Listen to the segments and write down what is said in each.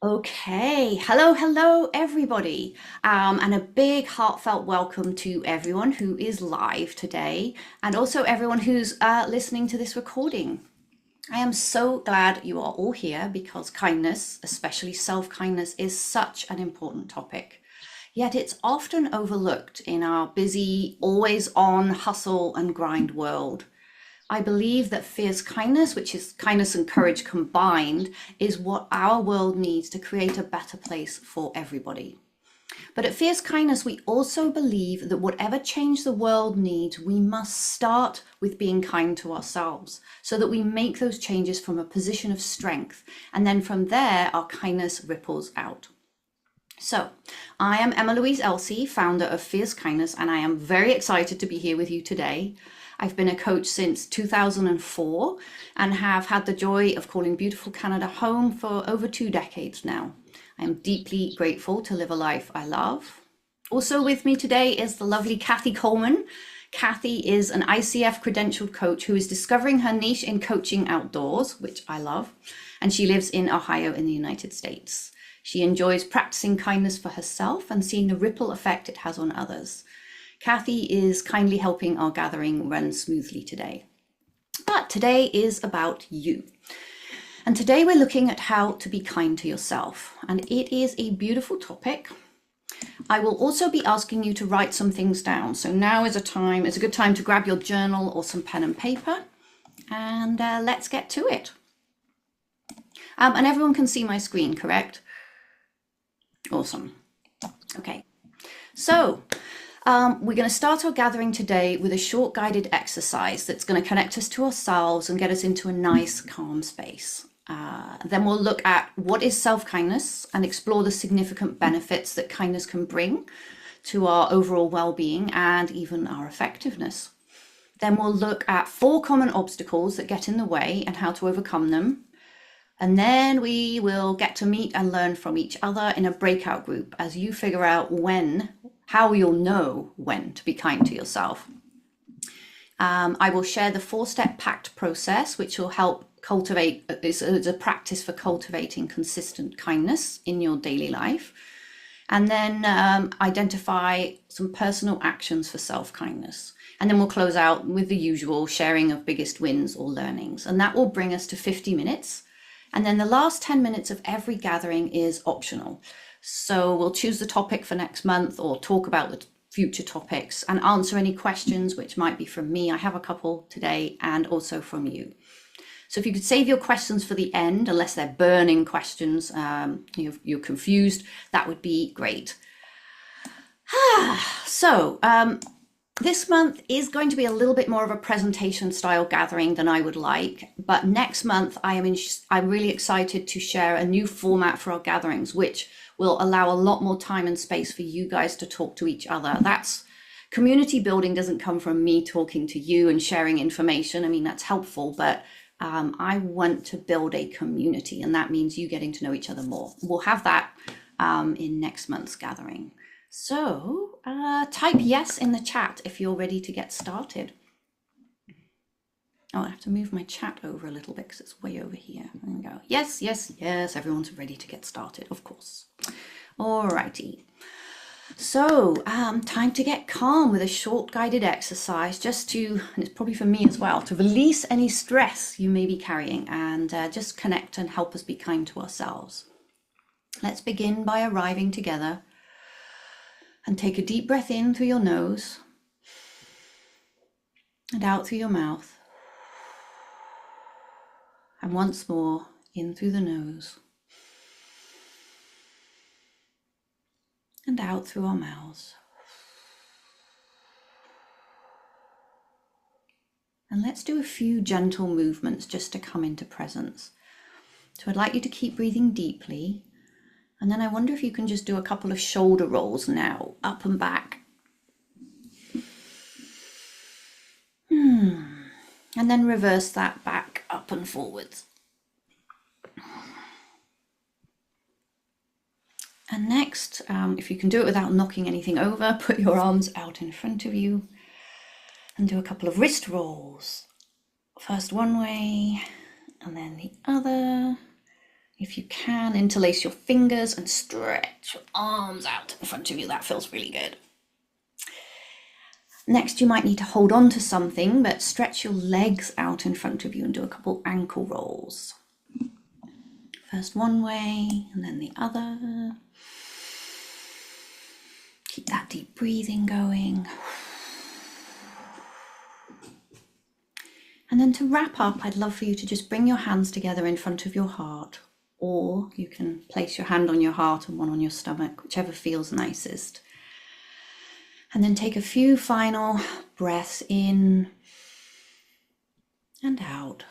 Okay, hello, everybody, and a big heartfelt welcome to everyone who is live today, and also everyone who's listening to this recording. I am so glad you are all here because kindness, especially self-kindness, is such an important topic. Yet it's often overlooked in our busy, always on hustle and grind world. I believe that fierce kindness, which is kindness and courage combined, is what our world needs to create a better place for everybody. But at Fierce Kindness, we also believe that whatever change the world needs, we must start with being kind to ourselves so that we make those changes from a position of strength. And then from there, our kindness ripples out. So, I am Emma Louise Elsey, founder of Fierce Kindness, and I am very excited to be here with you today. I've been a coach since 2004 and have had the joy of calling beautiful Canada home for over 2 decades now. I am deeply grateful to live a life I love. Also with me today is the lovely Kathy Coleman. Kathy is an ICF credentialed coach who is discovering her niche in coaching outdoors, which I love, and she lives in Ohio in the United States. She enjoys practicing kindness for herself and seeing the ripple effect it has on others. Kathy is kindly helping our gathering run smoothly today. But today is about you. And today we're looking at how to be kind to yourself. And it is a beautiful topic. I will also be asking you to write some things down. So now is a good time to grab your journal or some pen and paper. And let's get to it. And everyone can see my screen, correct? Awesome. Okay. So we're going to start our gathering today with a short guided exercise that's going to connect us to ourselves and get us into a nice, calm space. Then we'll look at what is self-kindness and explore the significant benefits that kindness can bring to our overall well-being and even our effectiveness. Then we'll look at 4 common obstacles that get in the way and how to overcome them. And then we will get to meet and learn from each other in a breakout group as you figure out how you'll know when to be kind to yourself. I will share the 4-step PACT process, which will help cultivate, it's a practice for cultivating consistent kindness in your daily life. And then identify some personal actions for self-kindness. And then we'll close out with the usual sharing of biggest wins or learnings. And that will bring us to 50 minutes. And then the last 10 minutes of every gathering is optional. So we'll choose the topic for next month or talk about the future topics and answer any questions, which might be from me. I have a couple today and also from you. So if you could save your questions for the end, unless they're burning questions, you're confused, that would be great. So this month is going to be a little bit more of a presentation style gathering than I would like, but next month I'm really excited to share a new format for our gatherings, which will allow a lot more time and space for you guys to talk to each other. That's community building doesn't come from me talking to you and sharing information. I mean, that's helpful, but I want to build a community, and that means you getting to know each other more. We'll have that in next month's gathering. So type yes in the chat if you're ready to get started. Oh, I have to move my chat over a little bit because it's way over here. There we go. Yes, yes, yes, everyone's ready to get started, of course. Alrighty. So time to get calm with a short guided exercise just to, and it's probably for me as well, to release any stress you may be carrying and just connect and help us be kind to ourselves. Let's begin by arriving together. And take a deep breath in through your nose and out through your mouth. And once more, in through the nose and out through our mouths. And let's do a few gentle movements just to come into presence. So I'd like you to keep breathing deeply. And then I wonder if you can just do a couple of shoulder rolls now, up and back. And then reverse that back, up and forwards. And next, if you can do it without knocking anything over, put your arms out in front of you and do a couple of wrist rolls. First one way and then the other. If you can, interlace your fingers and stretch your arms out in front of you. That feels really good. Next, you might need to hold on to something, but stretch your legs out in front of you and do a couple ankle rolls. First one way and then the other. Keep that deep breathing going. And then to wrap up, I'd love for you to just bring your hands together in front of your heart, or you can place your hand on your heart and one on your stomach, whichever feels nicest. And then take a few final breaths in and out.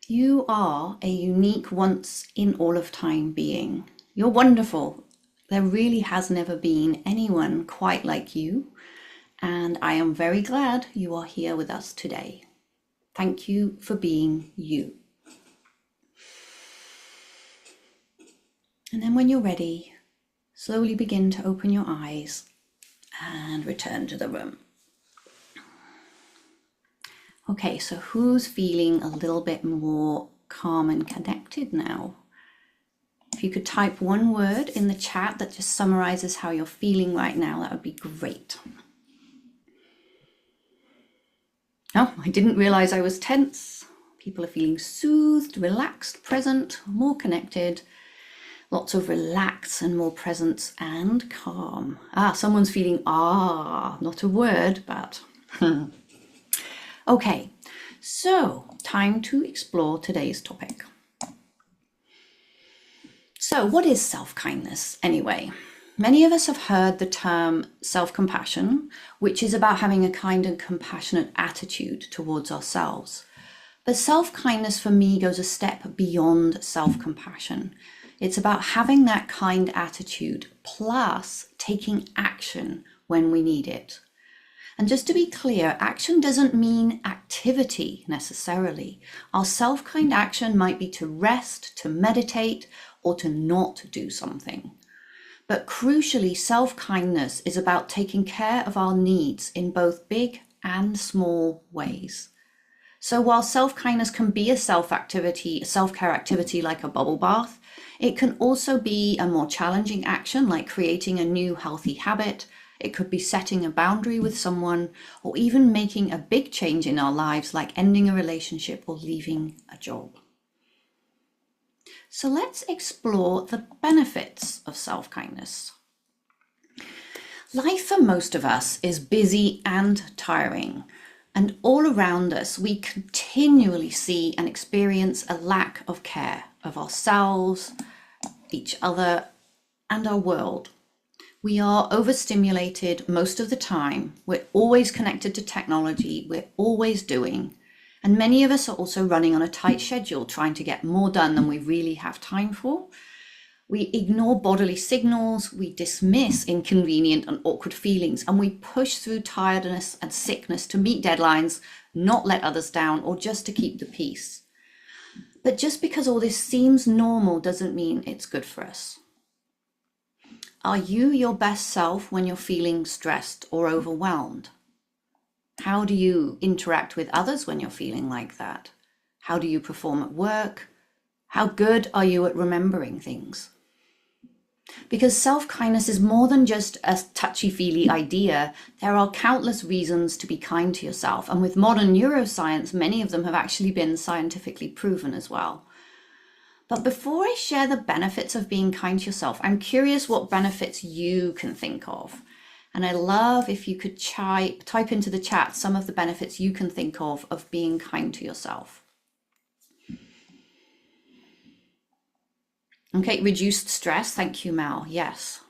You are a unique once in all of time being. You're wonderful. There really has never been anyone quite like you. And I am very glad you are here with us today. Thank you for being you. And then when you're ready, slowly begin to open your eyes and return to the room. Okay, so who's feeling a little bit more calm and connected now? If you could type one word in the chat that just summarizes how you're feeling right now, that would be great. Oh, I didn't realize I was tense. People are feeling soothed, relaxed, present, more connected. Lots of relax and more presence and calm. Someone's feeling not a word, but okay, so time to explore today's topic. So what is self-kindness anyway? Many of us have heard the term self-compassion, which is about having a kind and compassionate attitude towards ourselves. But self-kindness for me goes a step beyond self-compassion. It's about having that kind attitude plus taking action when we need it. And just to be clear, action doesn't mean activity necessarily. Our self-kind action might be to rest, to meditate, or to not do something. But crucially, self-kindness is about taking care of our needs in both big and small ways. So while self-kindness can be a self-care activity like a bubble bath, it can also be a more challenging action like creating a new healthy habit. It could be setting a boundary with someone, or even making a big change in our lives like ending a relationship or leaving a job. So let's explore the benefits of self-kindness. Life for most of us is busy and tiring, and all around us we continually see and experience a lack of care of ourselves, each other, and our world. We are overstimulated most of the time. We're always connected to technology. We're always doing. And many of us are also running on a tight schedule, trying to get more done than we really have time for. We ignore bodily signals, we dismiss inconvenient and awkward feelings, and we push through tiredness and sickness to meet deadlines, not let others down, or just to keep the peace. But just because all this seems normal doesn't mean it's good for us. Are you your best self when you're feeling stressed or overwhelmed? How do you interact with others when you're feeling like that? How do you perform at work? How good are you at remembering things? Because self-kindness is more than just a touchy-feely idea. There are countless reasons to be kind to yourself. And with modern neuroscience, many of them have actually been scientifically proven as well. But before I share the benefits of being kind to yourself, I'm curious what benefits you can think of. And I love if you could type into the chat some of the benefits you can think of being kind to yourself. Okay, reduced stress. Thank you, Mal. Yes.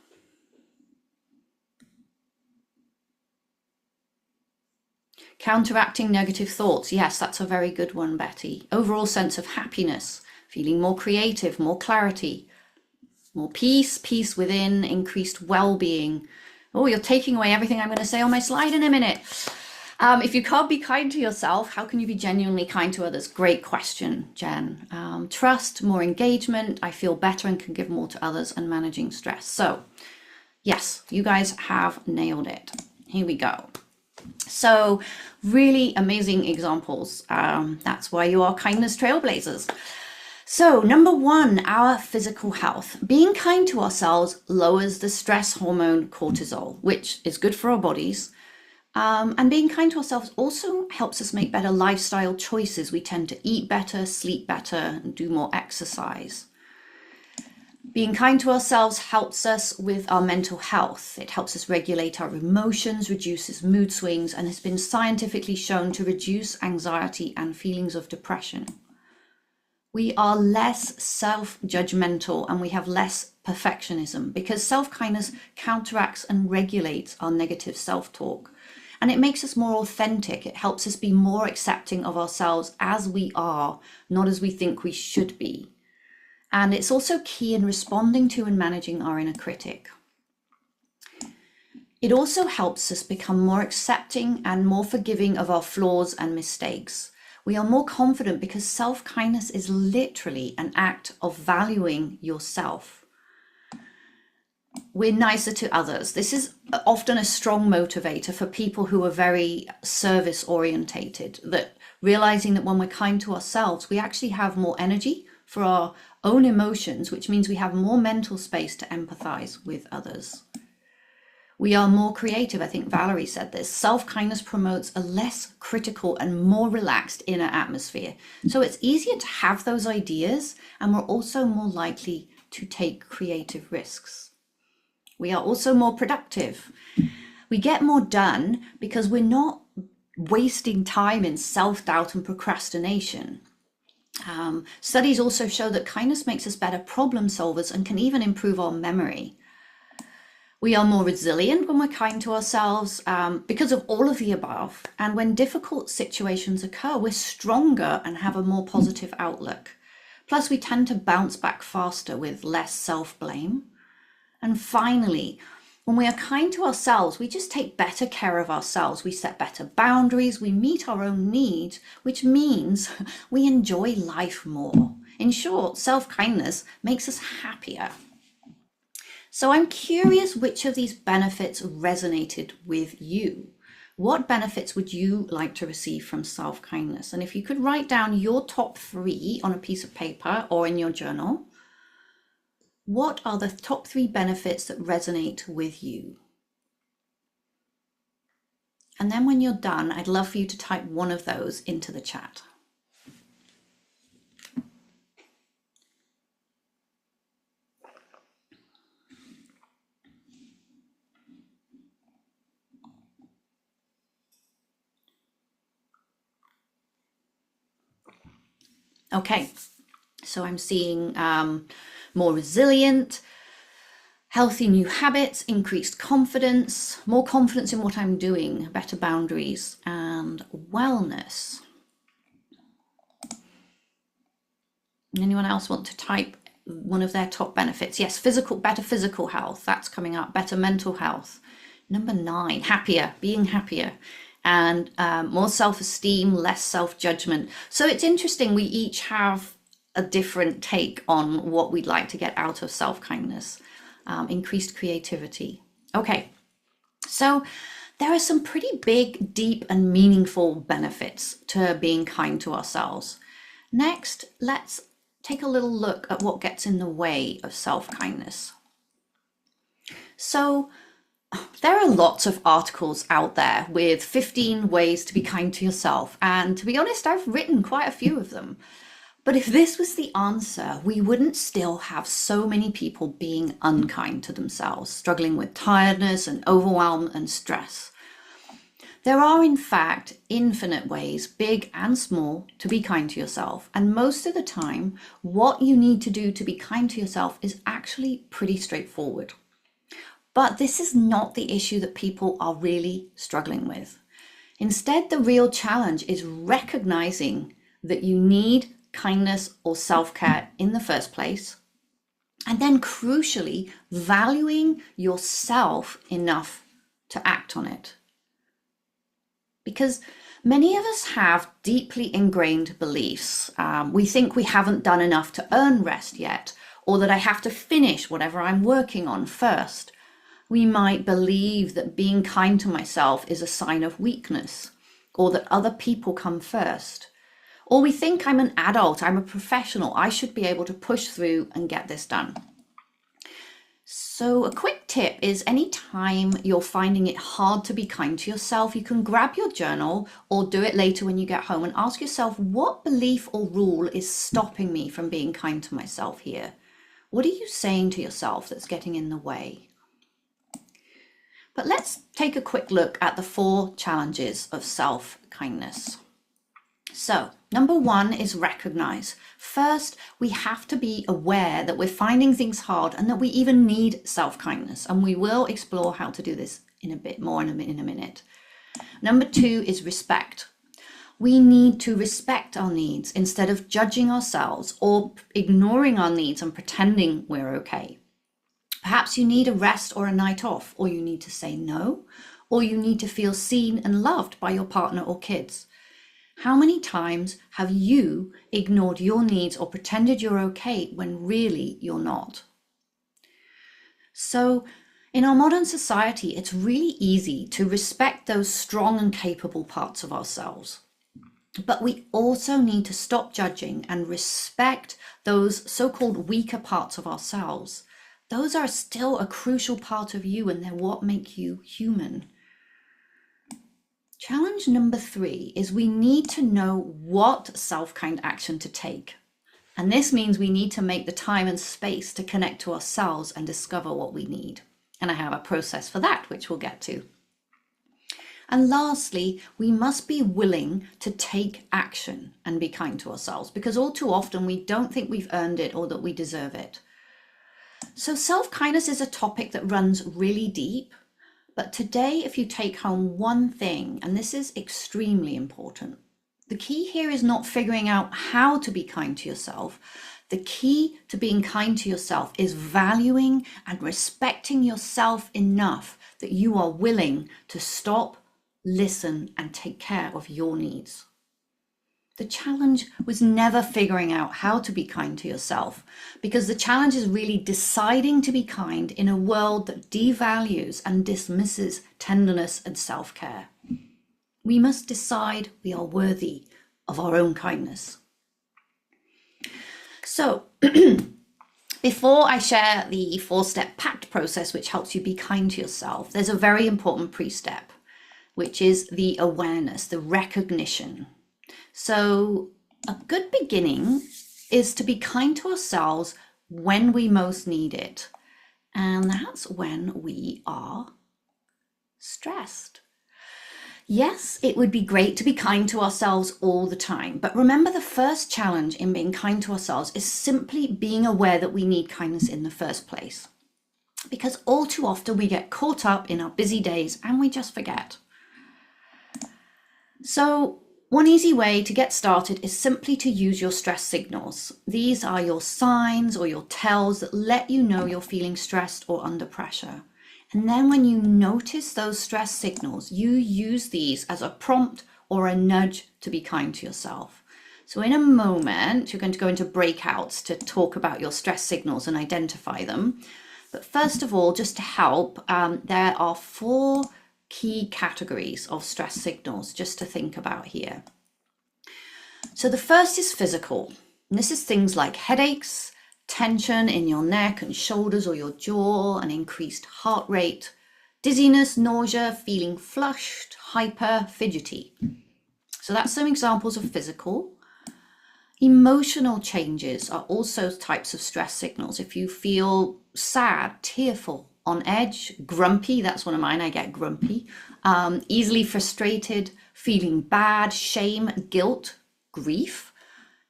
Counteracting negative thoughts. Yes, that's a very good one, Betty. Overall sense of happiness, feeling more creative, more clarity, more peace within, increased well-being. Oh, you're taking away everything I'm going to say on my slide in a minute. If you can't be kind to yourself, how can you be genuinely kind to others? Great question, Jen. Trust, more engagement, I feel better and can give more to others, and managing stress. So yes, you guys have nailed it. Here we go. So really amazing examples. That's why you are kindness trailblazers. So number one, our physical health. Being kind to ourselves lowers the stress hormone cortisol, which is good for our bodies. And being kind to ourselves also helps us make better lifestyle choices. We tend to eat better, sleep better, and do more exercise. Being kind to ourselves helps us with our mental health. It helps us regulate our emotions, reduces mood swings, and has been scientifically shown to reduce anxiety and feelings of depression. We are less self-judgmental and we have less perfectionism because self-kindness counteracts and regulates our negative self-talk. And it makes us more authentic. It helps us be more accepting of ourselves as we are, not as we think we should be. And it's also key in responding to and managing our inner critic. It also helps us become more accepting and more forgiving of our flaws and mistakes. We are more confident because self-kindness is literally an act of valuing yourself. We're nicer to others. This is often a strong motivator for people who are very service orientated, that realizing that when we're kind to ourselves, we actually have more energy for our own emotions, which means we have more mental space to empathize with others. We are more creative. I think Valerie said this. Self-kindness promotes a less critical and more relaxed inner atmosphere. So it's easier to have those ideas, and we're also more likely to take creative risks. We are also more productive. We get more done because we're not wasting time in self-doubt and procrastination. Studies also show that kindness makes us better problem solvers and can even improve our memory. We are more resilient when we're kind to ourselves because of all of the above. And when difficult situations occur, we're stronger and have a more positive outlook. Plus, we tend to bounce back faster with less self-blame. And finally, when we are kind to ourselves, we just take better care of ourselves. We set better boundaries, we meet our own needs, which means we enjoy life more. In short, self-kindness makes us happier. So I'm curious which of these benefits resonated with you. What benefits would you like to receive from self-kindness? And if you could write down your top 3 on a piece of paper or in your journal, what are the top 3 benefits that resonate with you? And then when you're done, I'd love for you to type one of those into the chat. Okay, so I'm seeing more resilient, healthy new habits, increased confidence, more confidence in what I'm doing, better boundaries, and wellness. Anyone else want to type one of their top benefits? Yes, better physical health, that's coming up, better mental health. Number 9, happier, being happier, and more self-esteem, less self-judgment. So it's interesting, we each have a different take on what we'd like to get out of self-kindness. Increased creativity. Okay, so there are some pretty big, deep, and meaningful benefits to being kind to ourselves. Next, let's take a little look at what gets in the way of self-kindness. So there are lots of articles out there with 15 ways to be kind to yourself. And to be honest, I've written quite a few of them. But if this was the answer, we wouldn't still have so many people being unkind to themselves, struggling with tiredness and overwhelm and stress. There are, in fact, infinite ways, big and small, to be kind to yourself. And most of the time, what you need to do to be kind to yourself is actually pretty straightforward. But this is not the issue that people are really struggling with. Instead, the real challenge is recognizing that you need kindness or self-care in the first place, and then crucially valuing yourself enough to act on it. Because many of us have deeply ingrained beliefs. We think we haven't done enough to earn rest yet, or that I have to finish whatever I'm working on first. We might believe that being kind to myself is a sign of weakness, or that other people come first. Or we think I'm an adult, I'm a professional, I should be able to push through and get this done. So a quick tip is anytime you're finding it hard to be kind to yourself, you can grab your journal or do it later when you get home and ask yourself, what belief or rule is stopping me from being kind to myself here? What are you saying to yourself that's getting in the way? But let's take a quick look at the 4 challenges of self-kindness. So, number 1 is recognize. First, we have to be aware that we're finding things hard and that we even need self-kindness. And we will explore how to do this in a bit more in a minute. Number 2 is respect. We need to respect our needs instead of judging ourselves or ignoring our needs and pretending we're okay. Perhaps you need a rest or a night off, or you need to say no, or you need to feel seen and loved by your partner or kids. How many times have you ignored your needs or pretended you're okay when really you're not? So, in our modern society, it's really easy to respect those strong and capable parts of ourselves. But we also need to stop judging and respect those so-called weaker parts of ourselves. Those are still a crucial part of you, and they're what make you human. Challenge number 3 is we need to know what self-kind action to take. And this means we need to make the time and space to connect to ourselves and discover what we need. And I have a process for that, which we'll get to. And lastly, we must be willing to take action and be kind to ourselves, because all too often we don't think we've earned it or that we deserve it. So self-kindness is a topic that runs really deep, but today if you take home one thing, and this is extremely important, the key here is not figuring out how to be kind to yourself. The key to being kind to yourself is valuing and respecting yourself enough that you are willing to stop, listen, and take care of your needs. The challenge was never figuring out how to be kind to yourself, because the challenge is really deciding to be kind in a world that devalues and dismisses tenderness and self-care. We must decide we are worthy of our own kindness. So, before I share the 4-step PACT process, which helps you be kind to yourself, there's a very important pre-step, which is the awareness, the recognition. So a good beginning is to be kind to ourselves when we most need it. And that's when we are stressed. Yes, it would be great to be kind to ourselves all the time. But remember, the first challenge in being kind to ourselves is simply being aware that we need kindness in the first place. Because all too often we get caught up in our busy days and we just forget. So one easy way to get started is simply to use your stress signals. These are your signs or your tells that let you know you're feeling stressed or under pressure. And then when you notice those stress signals, you use these as a prompt or a nudge to be kind to yourself. So in a moment, you're going to go into breakouts to talk about your stress signals and identify them. But first of all, just to help, there are 4 key categories of stress signals just to think about here. So the first is physical. And this is things like headaches, tension in your neck and shoulders or your jaw, an increased heart rate, dizziness, nausea, feeling flushed, hyper, fidgety. So that's some examples of physical. Emotional changes are also types of stress signals. If you feel sad, tearful, on edge, grumpy, that's one of mine, I get grumpy, easily frustrated, feeling bad, shame, guilt, grief,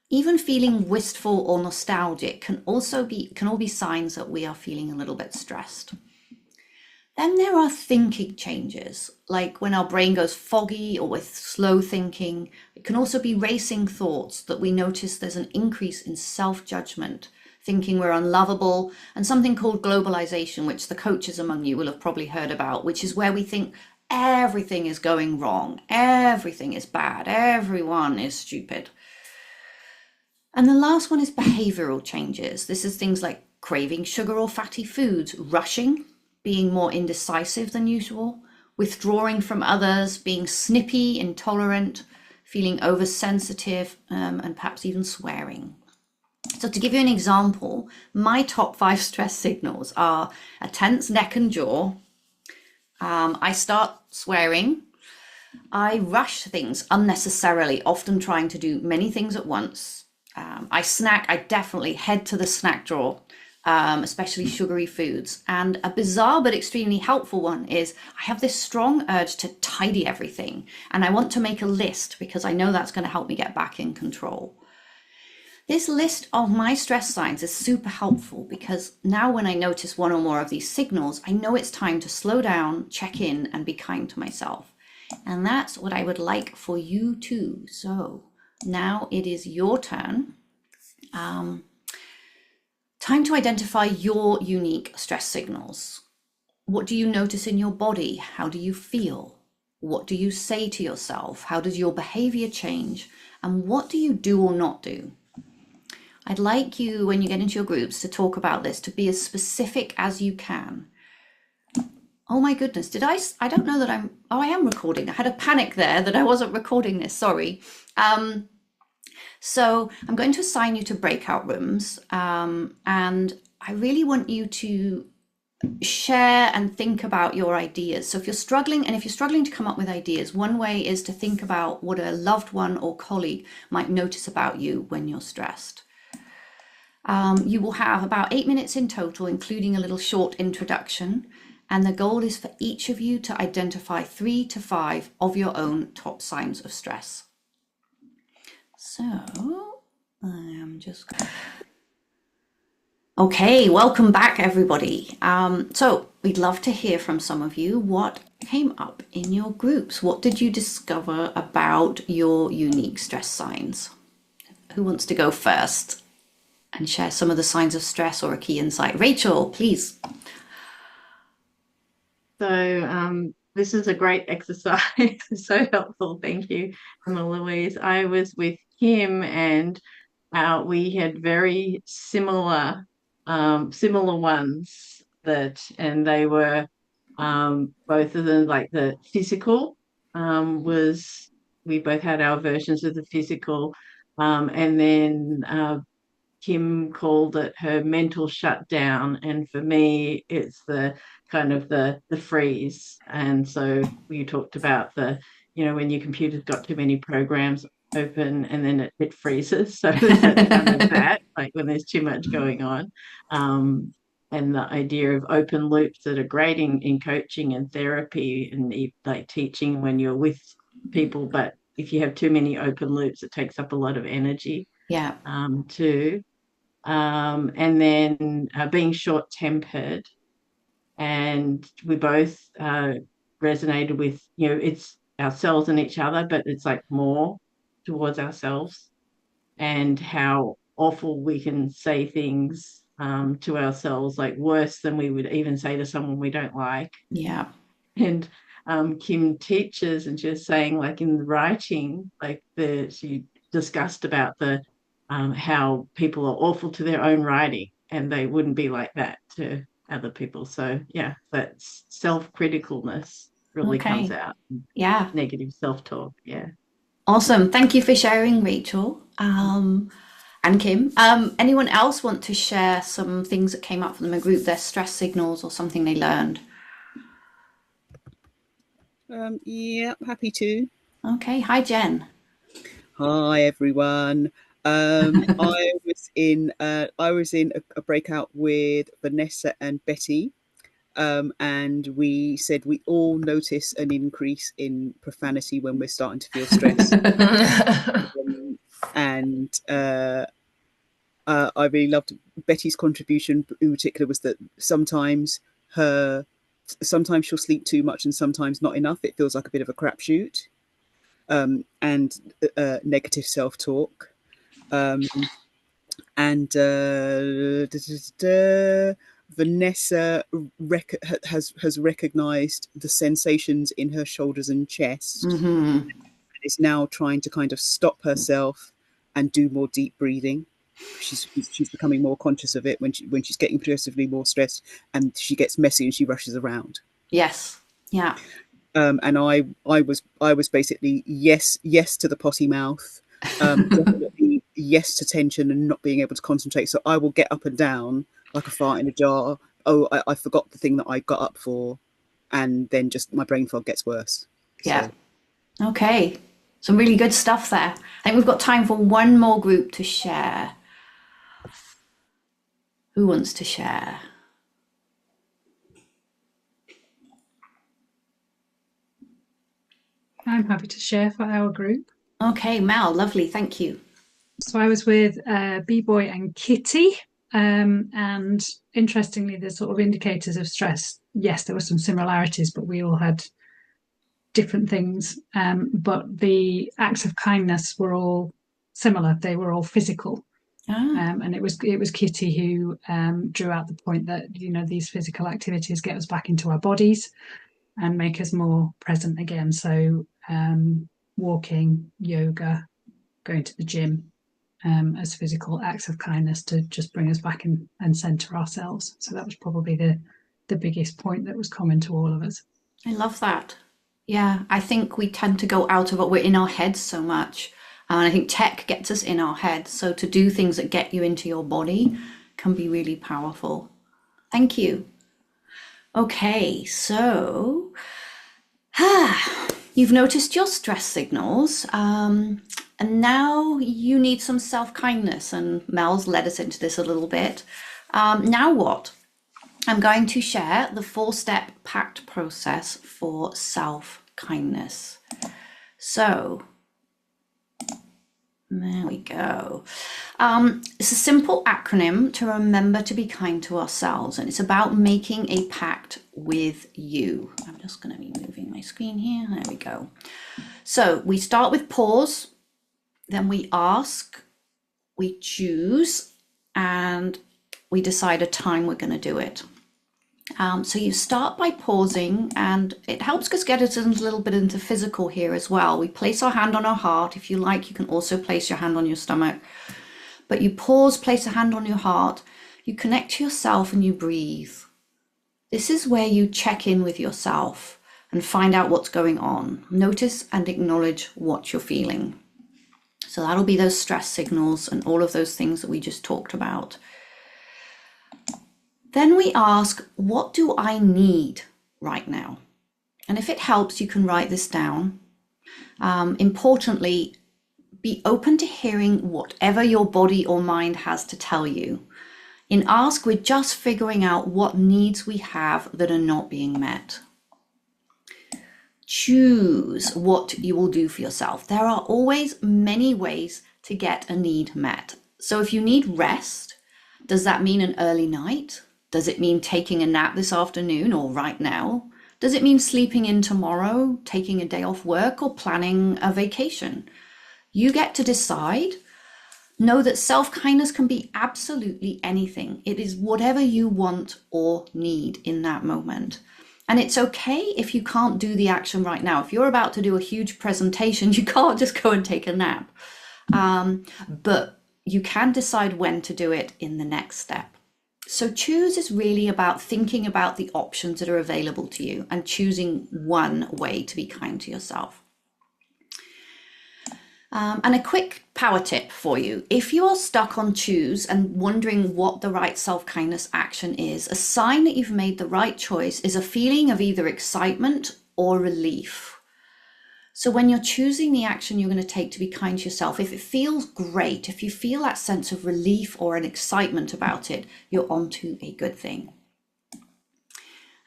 even feeling wistful or nostalgic can all be signs that we are feeling a little bit stressed. Then there are thinking changes, like when our brain goes foggy or with slow thinking. It can also be racing thoughts that we notice there's an increase in self-judgment, thinking we're unlovable, and something called globalization, which the coaches among you will have probably heard about, which is where we think everything is going wrong, everything is bad, everyone is stupid. And the last one is behavioral changes. This is things like craving sugar or fatty foods, rushing, being more indecisive than usual, withdrawing from others, being snippy, intolerant, feeling oversensitive, and perhaps even swearing. So to give you an example, my top 5 stress signals are a tense neck and jaw. I start swearing. I rush things unnecessarily, often trying to do many things at once. I snack. I definitely head to the snack drawer, especially sugary foods. And a bizarre but extremely helpful one is I have this strong urge to tidy everything. And I want to make a list because I know that's going to help me get back in control. This list of my stress signs is super helpful because now when I notice one or more of these signals, I know it's time to slow down, check in, and be kind to myself. And that's what I would like for you too. So now it is your turn. Time to identify your unique stress signals. What do you notice in your body? How do you feel? What do you say to yourself? How does your behavior change? And what do you do or not do? I'd like you, when you get into your groups, to talk about this, to be as specific as you can. Oh my goodness, I don't know that I am recording. I had a panic there that I wasn't recording this, sorry. So I'm going to assign you to breakout rooms, and I really want you to share and think about your ideas. So if you're struggling to come up with ideas, one way is to think about what a loved one or colleague might notice about you when you're stressed. You will have about 8 minutes in total, including a little short introduction. And the goal is for each of you to identify 3 to 5 of your own top signs of stress. So I'm just... Okay, welcome back everybody. So we'd love to hear from some of you. What came up in your groups? What did you discover about your unique stress signs? Who wants to go first and share some of the signs of stress or a key insight? Rachel, please. So this is a great exercise. So helpful. Thank you, Emma Louise. I was with Kim and we had very similar ones and they were both of them like the physical was we both had our versions of the physical, and then Kim called it her mental shutdown, and for me, it's the kind of the freeze. And so you talked about when your computer's got too many programs open and then it freezes. So that's kind of that, like when there's too much going on. And the idea of open loops that are great in coaching and therapy and like teaching when you're with people, but if you have too many open loops, it takes up a lot of energy. Yeah. Too. And then being short-tempered, and we both resonated with, it's ourselves and each other, but it's like more towards ourselves and how awful we can say things to ourselves, like worse than we would even say to someone we don't like. Yeah. And Kim teaches, and she was saying, like in the writing, like she discussed about the how people are awful to their own writing, and they wouldn't be like that to other people. So yeah, that self-criticalness really comes Okay. out. Yeah. Negative self-talk. Yeah. Awesome. Thank you for sharing, Rachel. And Kim. Anyone else want to share some things that came up from the group, their stress signals or something they learned? Yeah, happy to. Okay. Hi, Jen. Hi everyone. I was in a breakout with Vanessa and Betty, and we said we all notice an increase in profanity when we're starting to feel stressed. And I really loved Betty's contribution in particular was that sometimes she'll sleep too much and sometimes not enough. It feels like a bit of a crapshoot. And negative self-talk, and Vanessa has recognized the sensations in her shoulders and chest, and is now trying to kind of stop herself and do more deep breathing. she's becoming more conscious of it when she's getting progressively more stressed, and she gets messy and she rushes around. Yes. Yeah. And I was basically yes to the potty mouth, definitely yes to tension and not being able to concentrate. So I will get up and down like a fart in a jar. Oh, I forgot the thing that I got up for, and then just my brain fog gets worse. Yeah. So Okay. Some really good stuff there. I think we've got time for one more group to share. Who wants to share? I'm happy to share for our group. Okay, Mel, lovely. Thank you. So I was with B-Boy and Kitty. And interestingly, the sort of indicators of stress, yes, there were some similarities, but we all had different things. But the acts of kindness were all similar. They were all physical. And it was Kitty who drew out the point that, you know, these physical activities get us back into our bodies and make us more present again. So walking, yoga, going to the gym, as physical acts of kindness to just bring us back and center ourselves. So that was probably the biggest point that was common to all of us. I love that. Yeah, I think we tend to go out of it. We're in our heads so much. And I think tech gets us in our heads. So to do things that get you into your body can be really powerful. Thank you. Okay, so you've noticed your stress signals. And now you need some self-kindness. And Mel's led us into this a little bit. Now what? I'm going to share the 4-step PACT process for self-kindness. So there we go. It's a simple acronym to remember to be kind to ourselves, and it's about making a pact with you. I'm just going to be moving my screen here. There we go. So we start with pause, then we ask, we choose, and we decide a time we're going to do it. So you start by pausing, and it helps us get us a little bit into physical here as well. We place our hand on our heart. If you like, you can also place your hand on your stomach. But you pause, place a hand on your heart, you connect to yourself and you breathe. This is where you check in with yourself and find out what's going on. Notice and acknowledge what you're feeling. So that'll be those stress signals and all of those things that we just talked about. Then we ask, what do I need right now? And if it helps, you can write this down. Importantly, be open to hearing whatever your body or mind has to tell you. In ask, we're just figuring out what needs we have that are not being met. Choose what you will do for yourself. There are always many ways to get a need met. So if you need rest, does that mean an early night? Does it mean taking a nap this afternoon or right now? Does it mean sleeping in tomorrow, taking a day off work, or planning a vacation? You get to decide. Know that self-kindness can be absolutely anything. It is whatever you want or need in that moment. And it's okay if you can't do the action right now. If you're about to do a huge presentation, you can't just go and take a nap. But you can decide when to do it in the next step. So choose is really about thinking about the options that are available to you and choosing one way to be kind to yourself. And a quick power tip for you. If you are stuck on choose and wondering what the right self-kindness action is, a sign that you've made the right choice is a feeling of either excitement or relief. So when you're choosing the action you're going to take to be kind to yourself, if it feels great, if you feel that sense of relief or an excitement about it, you're onto a good thing.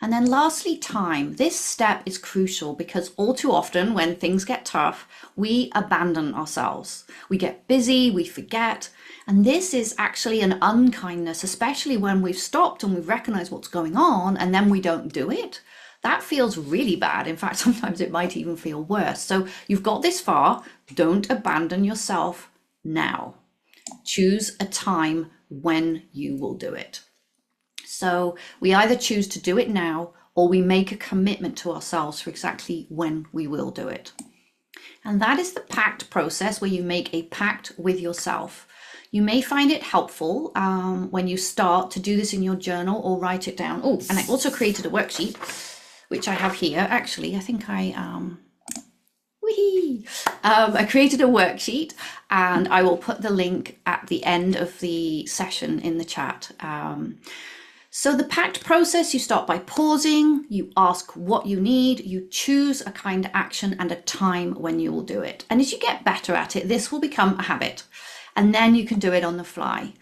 And then lastly, time. This step is crucial because all too often when things get tough, we abandon ourselves. We get busy, we forget. And this is actually an unkindness, especially when we've stopped and we've recognized what's going on and then we don't do it. That feels really bad. In fact, sometimes it might even feel worse. So you've got this far. Don't abandon yourself now. Choose a time when you will do it. So we either choose to do it now or we make a commitment to ourselves for exactly when we will do it. And that is the PACT process, where you make a pact with yourself. You may find it helpful when you start to do this in your journal or write it down. Oh, and I also created a worksheet, which I have here. Actually, I think I created a worksheet, and I will put the link at the end of the session in the chat. So the PACT process, you start by pausing, you ask what you need, you choose a kind of action and a time when you will do it. And as you get better at it, this will become a habit, and then you can do it on the fly.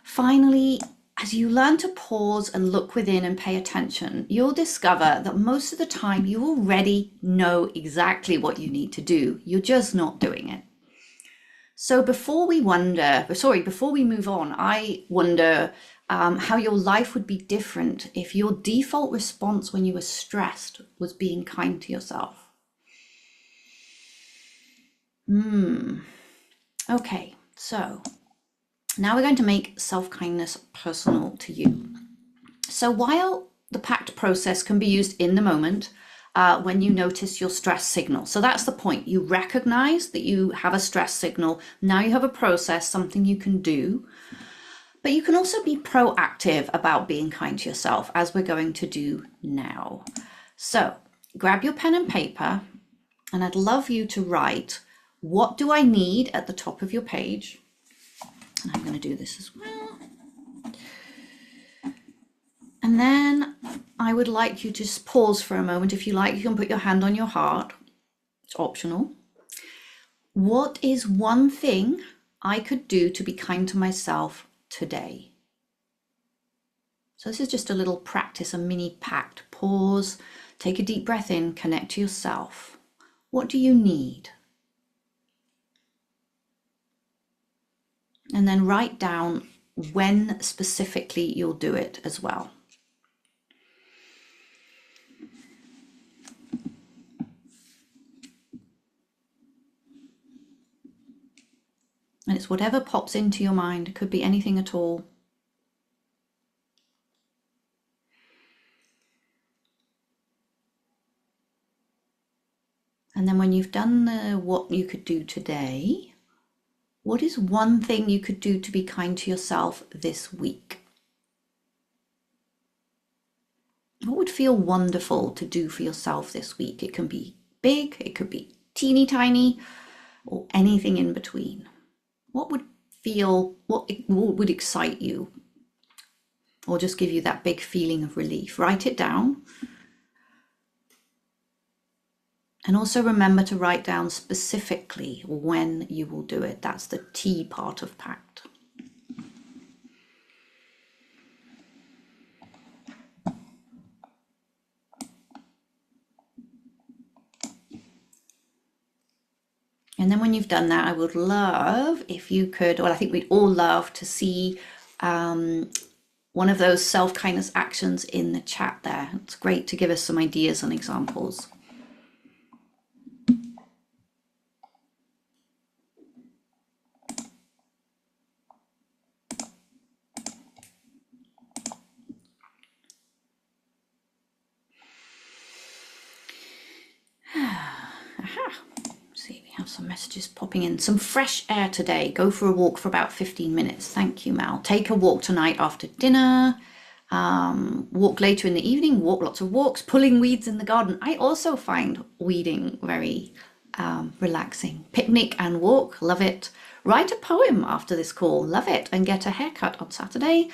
Finally, as you learn to pause and look within and pay attention, you'll discover that most of the time you already know exactly what you need to do. You're just not doing it. So before we move on, I wonder how your life would be different if your default response when you were stressed was being kind to yourself. Okay, so now we're going to make self-kindness personal to you. So while the PACT process can be used in the moment, when you notice your stress signal. So that's the point. You recognize that you have a stress signal. Now you have a process, something you can do. But you can also be proactive about being kind to yourself, as we're going to do now. So grab your pen and paper, and I'd love you to write, what do I need at the top of your page? And I'm going to do this as well. And then I would like you to just pause for a moment. If you like, you can put your hand on your heart. It's optional. What is one thing I could do to be kind to myself today? So this is just a little practice, a mini pact. Pause, take a deep breath in, connect to yourself. What do you need? And then write down when specifically you'll do it as well. And it's whatever pops into your mind. It could be anything at all. And then when you've done what you could do today, what is one thing you could do to be kind to yourself this week? What would feel wonderful to do for yourself this week? It can be big, it could be teeny tiny, or anything in between. What would excite you? Or just give you that big feeling of relief? Write it down. And also remember to write down specifically when you will do it. That's the T part of PACT. And then when you've done that, I would love if you could, well, I think we'd all love to see one of those self-kindness actions in the chat there. It's great to give us some ideas and examples. Have some messages popping in. Some fresh air today. Go for a walk for about 15 minutes. Thank you, Mal. Take a walk tonight after dinner. Walk later in the evening. Walk lots of walks. Pulling weeds in the garden. I also find weeding very relaxing. Picnic and walk. Love it. Write a poem after this call. Love it. And get a haircut on Saturday.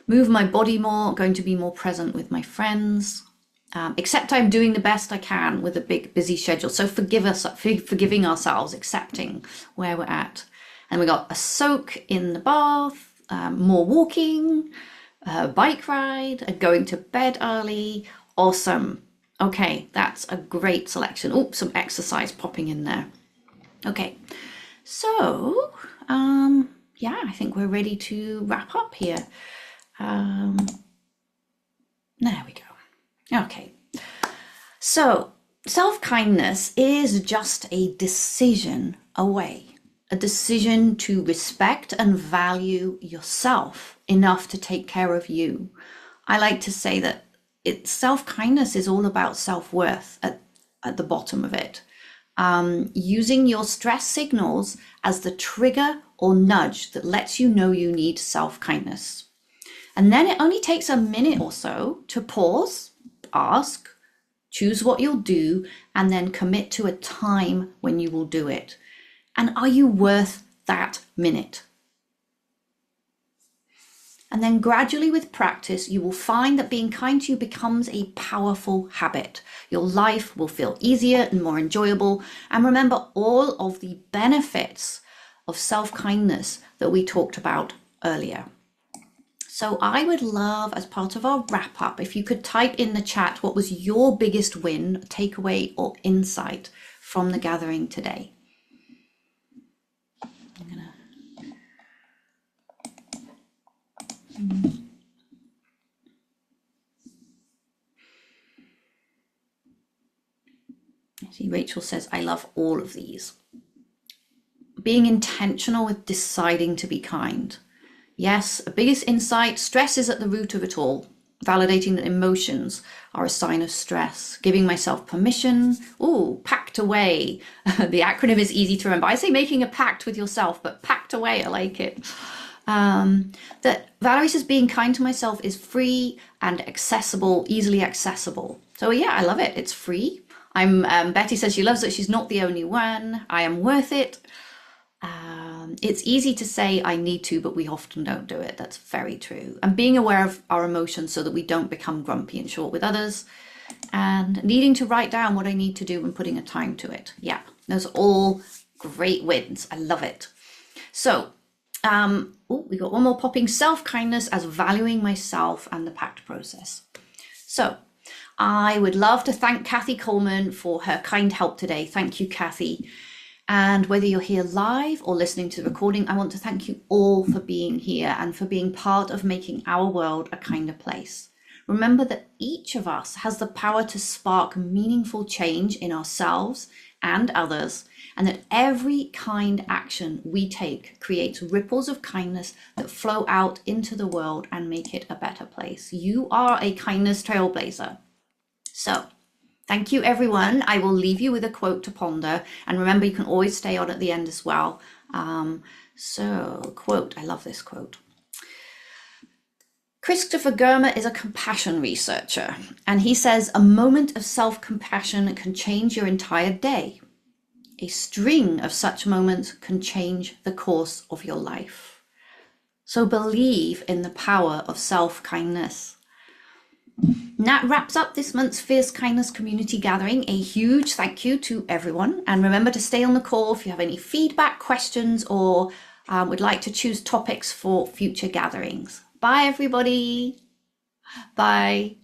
Move my body more. Going to be more present with my friends. Except I'm doing the best I can with a big busy schedule. So forgiving ourselves, accepting where we're at. And we got a soak in the bath, more walking, bike ride, and going to bed early. Awesome. Okay, that's a great selection. Oh, some exercise popping in there. Okay, so yeah, I think we're ready to wrap up here. There we go. Okay, so self-kindness is just a decision away, a decision to respect and value yourself enough to take care of you. I like to say that self-kindness is all about self-worth at the bottom of it. Using your stress signals as the trigger or nudge that lets you know you need self-kindness. And then it only takes a minute or so to pause, ask, choose what you'll do, and then commit to a time when you will do it. And are you worth that minute? And then gradually with practice, you will find that being kind to you becomes a powerful habit. Your life will feel easier and more enjoyable. And remember all of the benefits of self-kindness that we talked about earlier. So I would love, as part of our wrap up, if you could type in the chat what was your biggest win, takeaway, or insight from the gathering today. See, Rachel says, I love all of these. Being intentional with deciding to be kind. Yes, a biggest insight, stress is at the root of it all. Validating that emotions are a sign of stress. Giving myself permission. Ooh, packed away. The acronym is easy to remember. I say making a pact with yourself, but packed away, I like it. That Valerie says being kind to myself is free and accessible, easily accessible. So yeah, I love it. It's free. Betty says she loves that she's not the only one. I am worth it. It's easy to say I need to, but we often don't do it. That's very true. And being aware of our emotions so that we don't become grumpy and short with others, and needing to write down what I need to do and putting a time to it. Yeah, those are all great wins. I love it. So, we got one more popping. Self-kindness as valuing myself and the PACT process. So I would love to thank Kathy Coleman for her kind help today. Thank you, Kathy. And whether you're here live or listening to the recording, I want to thank you all for being here and for being part of making our world a kinder place. Remember that each of us has the power to spark meaningful change in ourselves and others, and that every kind action we take creates ripples of kindness that flow out into the world and make it a better place. You are a kindness trailblazer. So, thank you, everyone. I will leave you with a quote to ponder. And remember, you can always stay on at the end as well. Quote, I love this quote. Christopher Germer is a compassion researcher, and he says, a moment of self-compassion can change your entire day. A string of such moments can change the course of your life. So believe in the power of self-kindness. And that wraps up this month's Fierce Kindness Community Gathering. A huge thank you to everyone. And remember to stay on the call if you have any feedback, questions, or would like to choose topics for future gatherings. Bye, everybody. Bye.